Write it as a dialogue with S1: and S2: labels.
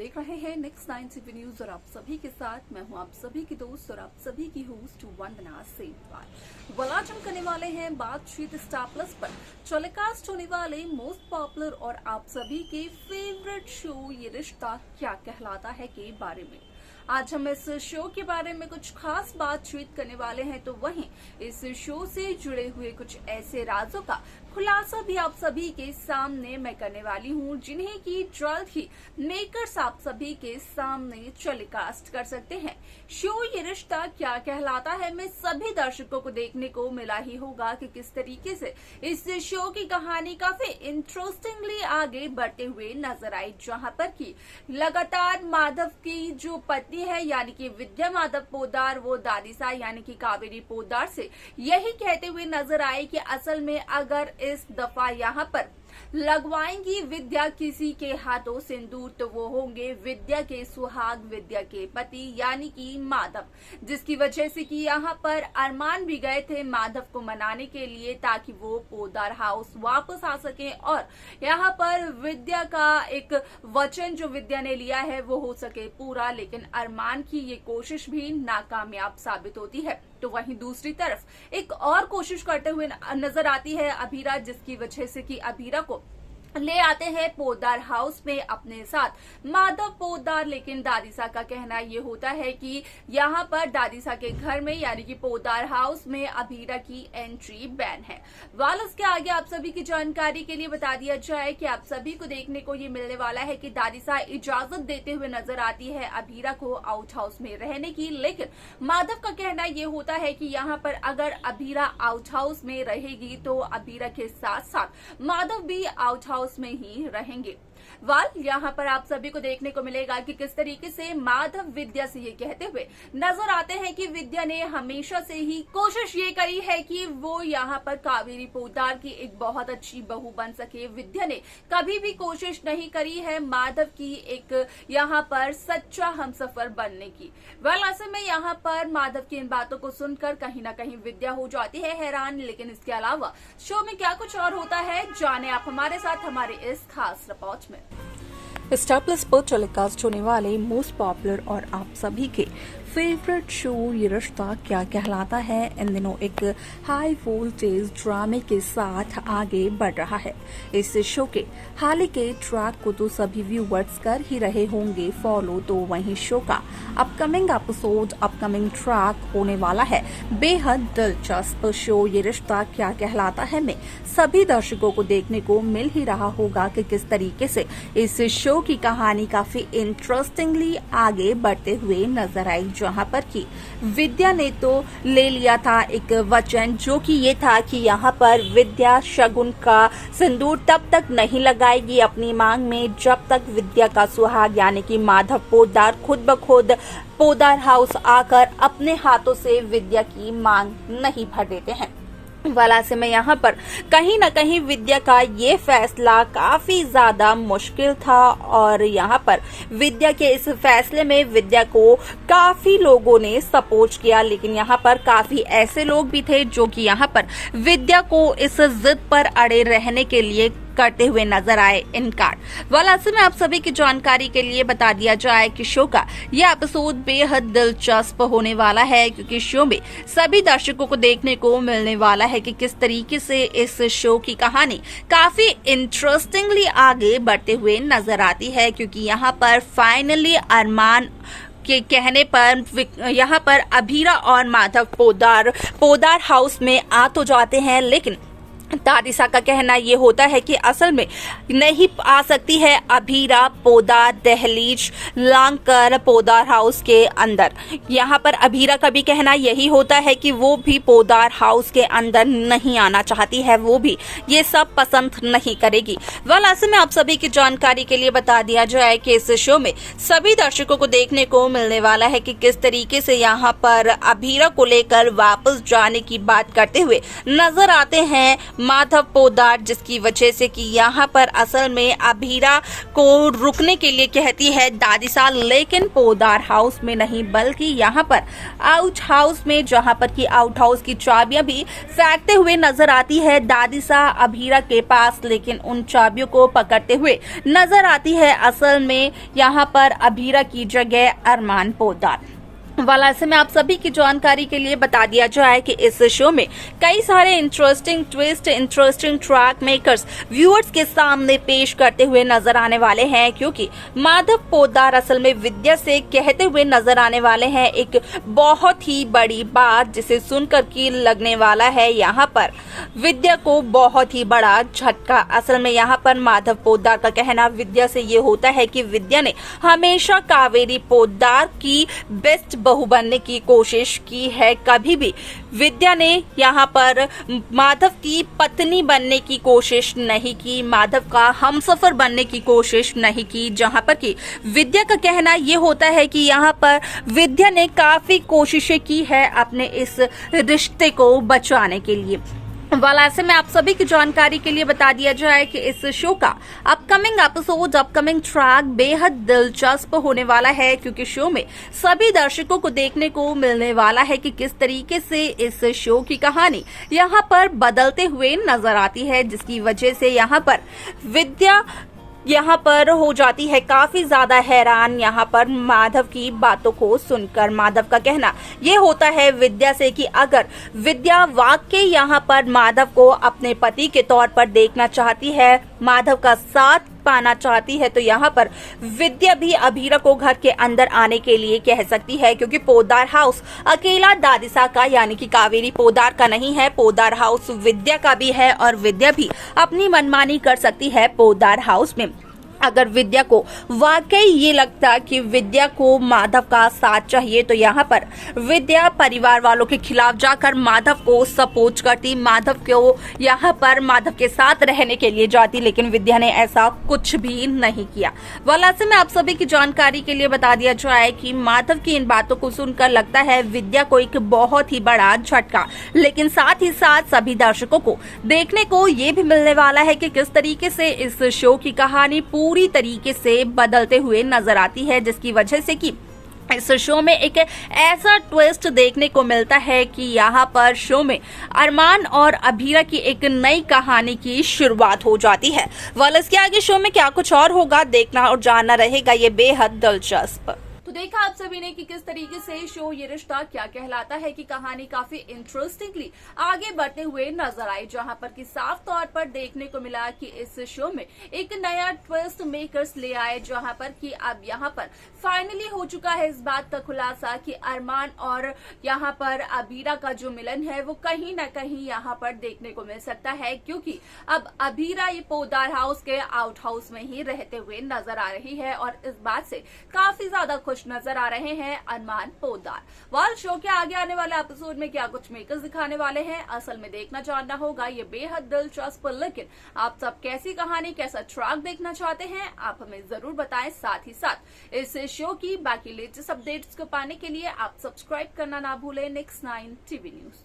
S1: देख रहे हैं नेक्स्ट 9 टीवी न्यूज और आप सभी के साथ मैं हूं आप सभी की दोस्त और आप सभी की होस्ट वंदना सेमवाल। आज हम करने वाले हैं बातचीत स्टार प्लस पर टेलीकास्ट होने वाले मोस्ट पॉपुलर और आप सभी के फेवरेट शो ये रिश्ता क्या कहलाता है के बारे में। आज हम इस शो के बारे में कुछ खास बातचीत करने वाले हैं, तो वहीं इस शो से जुड़े हुए कुछ ऐसे राजों का खुलासा भी आप सभी के सामने मैं करने वाली हूं, जिन्हें की जल्द ही मेकर्स आप सभी के सामने टेलीकास्ट कर सकते हैं। शो ये रिश्ता क्या कहलाता है में सभी दर्शकों को देखने को मिला ही होगा कि किस तरीके से इस शो की कहानी काफी इंटरेस्टिंगली आगे बढ़ते हुए नजर आई, जहां पर की लगातार माधव की जो पत्नी है यानी कि विद्या माधव पोद्दार वो दादीसा यानी कि कावेरी पोद्दार से यही कहते हुए नजर आए कि असल में अगर इस दफा यहाँ पर लगवाएंगी विद्या किसी के हाथों सिंदूर तो वो होंगे विद्या के सुहाग, विद्या के पति यानी कि माधव, जिसकी वजह से कि यहाँ पर अरमान भी गए थे माधव को मनाने के लिए ताकि वो पोद्दार हाउस वापस आ सके और यहाँ पर विद्या का एक वचन जो विद्या ने लिया है वो हो सके पूरा। लेकिन अरमान की ये कोशिश भी नाकामयाब साबित होती है। तो वहीं दूसरी तरफ एक और कोशिश करते हुए नजर आती है अभीरा, जिसकी वजह से कि अभीरा को ले आते हैं पोद्दार हाउस में अपने साथ माधव पोद्दार। लेकिन दादीसा का कहना ये होता है कि यहाँ पर दादीसा के घर में यानी कि पोद्दार हाउस में अभीरा की एंट्री बैन है। उसके आगे आप सभी की जानकारी के लिए बता दिया जाए कि आप सभी को देखने को ये मिलने वाला है कि दादीसा इजाजत देते हुए नजर आती है अभीरा को आउट हाउस में रहने की, लेकिन माधव का कहना ये होता है कि यहाँ पर अगर अभीरा आउट हाउस में रहेगी तो अभीरा के साथ साथ माधव भी आउट हाउस में ही रहेंगे। यहाँ पर आप सभी को देखने को मिलेगा कि किस तरीके से माधव विद्या से ये कहते हुए नजर आते हैं कि विद्या ने हमेशा से ही कोशिश ये करी है कि वो यहाँ पर कावेरी पोद्दार की एक बहुत अच्छी बहू बन सके। विद्या ने कभी भी कोशिश नहीं करी है माधव की एक यहाँ पर सच्चा हमसफर बनने की। ऐसे में यहाँ पर माधव की इन बातों को सुनकर कहीं ना कहीं विद्या हो जाती है हैरान। लेकिन इसके अलावा शो में क्या कुछ और होता है जाने आप हमारे साथ हमारे इस खास रिपोर्ट में।
S2: स्टार प्लस पर टेलीकास्ट होने वाले मोस्ट पॉपुलर और आप सभी के फेवरेट शो ये रिश्ता क्या कहलाता है इन दिनों एक हाई वोल्टेज ड्रामे के साथ आगे बढ़ रहा है। इस शो के हाल ही के ट्रैक को तो सभी व्यूअर्स कर ही रहे होंगे फॉलो, तो वहीं शो का अपकमिंग एपिसोड अपकमिंग ट्रैक होने वाला है बेहद दिलचस्प शो ये रिश्ता क्या कहलाता है में सभी दर्शकों को देखने को मिल ही रहा होगा कि किस तरीके से इस शो की कहानी काफी इंटरेस्टिंगली आगे बढ़ते हुए नजर आई, जहां पर कि विद्या ने तो ले लिया था एक वचन जो कि ये था कि यहाँ पर विद्या शगुन का सिंदूर तब तक नहीं लगाएगी अपनी मांग में जब तक विद्या का सुहाग यानी कि माधव पोद्दार खुद ब खुद पोद्दार हाउस आकर अपने हाथों से विद्या की मांग नहीं भर देते हैं। से में यहाँ पर कहीं न कहीं विद्या का ये फैसला काफी ज्यादा मुश्किल था और यहाँ पर विद्या के इस फैसले में विद्या को काफी लोगों ने सपोर्ट किया। लेकिन यहाँ पर काफी ऐसे लोग भी थे जो कि यहाँ पर विद्या को इस जिद पर अड़े रहने के लिए करते हुए नजर आए इनकार। ऐसे में आप सभी की जानकारी के लिए बता दिया जाए कि शो का यह एपिसोड बेहद दिलचस्प होने वाला है, क्योंकि शो में सभी दर्शकों को देखने को मिलने वाला है कि किस तरीके से इस शो की कहानी काफी इंटरेस्टिंगली आगे बढ़ते हुए नजर आती है। क्योंकि यहाँ पर फाइनली अरमान के कहने पर यहाँ पर अभीरा और माधव पोद्दार हाउस में आ तो जाते हैं, लेकिन दादीसा का कहना ये होता है कि असल में नहीं आ सकती है अभीरा पोद्दार दहलीज लांघकर पोद्दार हाउस के अंदर। यहाँ पर अभीरा का भी कहना यही होता है कि वो भी पोद्दार हाउस के अंदर नहीं आना चाहती है, वो भी ये सब पसंद नहीं करेगी। ऐसे में आप सभी की जानकारी के लिए बता दिया जाए कि इस शो में सभी दर्शकों को देखने को मिलने वाला है कि किस तरीके से यहाँ पर अभीरा को लेकर वापस जाने की बात करते हुए नजर आते हैं माधव पोद्दार, जिसकी वजह से कि यहाँ पर असल में अभीरा को रुकने के लिए कहती है दादिसा, लेकिन पोद्दार हाउस में नहीं बल्कि यहाँ पर आउट हाउस में, जहाँ पर कि आउट हाउस की चाबियां भी फेंकते हुए नजर आती है दादिसा अभीरा के पास, लेकिन उन चाबियों को पकड़ते हुए नजर आती है असल में यहाँ पर अभीरा की जगह अरमान पोद्दार। वाला ऐसे में आप सभी की जानकारी के लिए बता दिया जाए कि इस शो में कई सारे interesting twist, interesting track makers viewers के सामने पेश करते हुए नजर आने वाले हैं, क्योंकि माधव पोद्दार असल में विद्या से कहते हुए नजर आने वाले हैं एक बहुत ही बड़ी बात, जिसे सुनकर की लगने वाला है यहाँ पर विद्या को बहुत ही बड़ा झटका। असल में यहाँ पर माधव पोद्दार का कहना विद्या से ये होता है कि विद्या ने हमेशा कावेरी पोद्दार की बेस्ट बहू बनने की कोशिश की है, कभी भी विद्या ने यहाँ पर माधव की पत्नी बनने की कोशिश नहीं की, माधव का हमसफर बनने की कोशिश नहीं की। जहाँ पर कि विद्या का कहना ये होता है कि यहाँ पर विद्या ने काफी कोशिशें की है अपने इस रिश्ते को बचाने के लिए। वाला ऐसे में आप सभी की जानकारी के लिए बता दिया जाए कि इस शो का अपकमिंग एपिसोड, अपकमिंग ट्रैक बेहद दिलचस्प होने वाला है, क्योंकि शो में सभी दर्शकों को देखने को मिलने वाला है कि किस तरीके से इस शो की कहानी यहाँ पर बदलते हुए नजर आती है, जिसकी वजह से यहाँ पर विद्या यहाँ पर हो जाती है काफी ज्यादा हैरान। यहाँ पर माधव की बातों को सुनकर माधव का कहना ये होता है विद्या से कि अगर विद्या वाकई यहाँ पर माधव को अपने पति के तौर पर देखना चाहती है, माधव का साथ पाना चाहती है, तो यहाँ पर विद्या भी अभीरा को घर के अंदर आने के लिए कह सकती है, क्योंकि पोद्दार हाउस अकेला दादिसा का यानी कि कावेरी पोद्दार का नहीं है, पोद्दार हाउस विद्या का भी है और विद्या भी अपनी मनमानी कर सकती है पोद्दार हाउस में। अगर विद्या को वाकई ये लगता कि विद्या को माधव का साथ चाहिए, तो यहाँ पर विद्या परिवार वालों के खिलाफ जाकर माधव को सपोर्ट करती, माधव को यहाँ पर माधव के साथ रहने के लिए जाती, लेकिन विद्या ने ऐसा कुछ भी नहीं किया। वाला ऐसे में आप सभी की जानकारी के लिए बता दिया जाए कि माधव की इन बातों को सुनकर लगता है विद्या को एक बहुत ही बड़ा झटका, लेकिन साथ ही साथ सभी दर्शकों को देखने को ये भी मिलने वाला है कि किस तरीके से इस शो की कहानी पूरी तरीके से बदलते हुए नजर आती है, जिसकी वजह से कि इस शो में एक ऐसा ट्विस्ट देखने को मिलता है कि यहाँ पर शो में अरमान और अभीरा की एक नई कहानी की शुरुआत हो जाती है। वाल इसके आगे शो में क्या कुछ और होगा, देखना और जानना रहेगा ये बेहद दिलचस्प।
S1: तो देखा आप सभी ने कि किस तरीके से शो ये रिश्ता क्या कहलाता है की कहानी काफी इंटरेस्टिंगली आगे बढ़ते हुए नजर आई, जहां पर कि साफ तौर पर देखने को मिला कि इस शो में एक नया ट्विस्ट मेकर्स ले आए, जहां पर कि अब यहां पर फाइनली हो चुका है इस बात का खुलासा कि अरमान और यहां पर अभीरा का जो मिलन है वो कहीं ना कहीं यहां पर देखने को मिल सकता है, क्योंकि अब अभीरा ये पोद्दार हाउस के आउट हाउस में ही रहते हुए नजर आ रही है और इस बात से काफी ज्यादा खुश नजर आ रहे हैं अरमान पोद्दार। वाल शो के आगे आने वाले एपिसोड में क्या कुछ मेकर्स दिखाने वाले हैं, असल में देखना जानना होगा, ये बेहद दिलचस्प। लेकिन आप सब कैसी कहानी, कैसा ट्रैक देखना चाहते हैं, आप हमें जरूर बताएं। साथ ही साथ इस शो की बाकी लेटेस्ट अपडेट्स को पाने के लिए आप सब्सक्राइब करना ना भूलें नेक्स्ट 9 टीवी न्यूज।